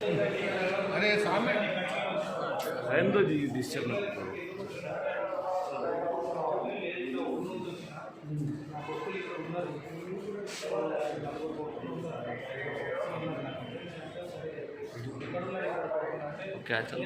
अरे सामने रहने दो जी, डिस्टर्ब ना करो। क्या चल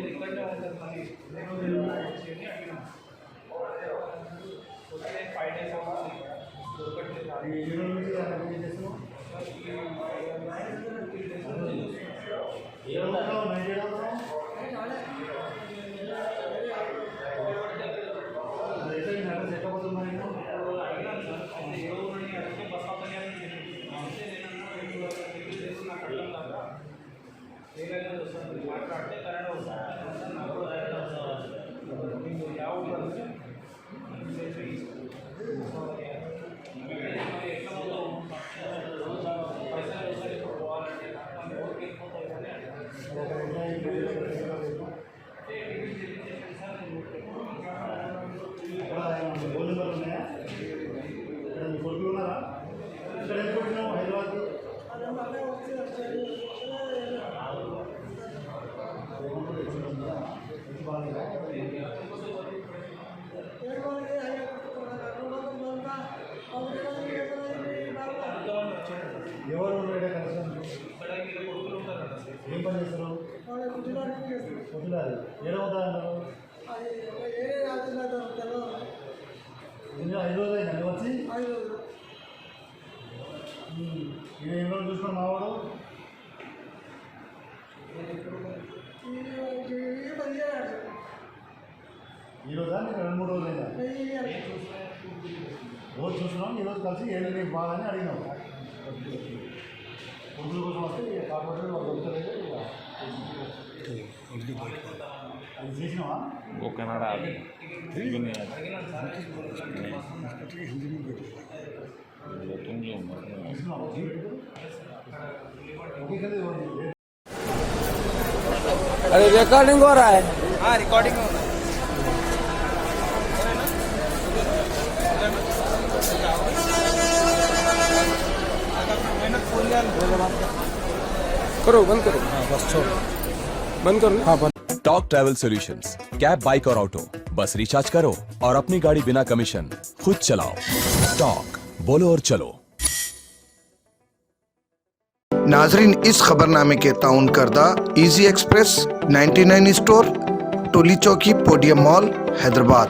ఏం పని చేస్తారు? ఏడవుతా అన్నారు. 5 రోజులు అయిందండి వచ్చి. 5 రోజులు ఏం రోజులు చూసుకుని మావాడు ఈరోజా నీకు 2-3 రోజులు అయిందా? రోజు చూసినాం, ఈరోజు కలిసి ఏంటి నీకు బాగా అని అడిగినాం. పొద్దుల కోసం వస్తే కాకపోతే వాళ్ళు దొరుకుతలేదు. అది చేసినావా? अरे रिकॉर्डिंग हो रहा है? हाँ रिकॉर्डिंग हो रहा है। करो बंद करो। हाँ बस छोड़ बंद करो। हाँ बंद। Top travel solutions, cab, bike और ऑटो, बस रिचार्ज करो और अपनी गाड़ी बिना कमीशन खुद चलाओ। टॉक, बोलो और चलो। नाजरीन, इस खबरनामे के ताउन करदा इजी एक्सप्रेस 99 स्टोर, टोली चौकी, पोडियम मॉल, हैदराबाद।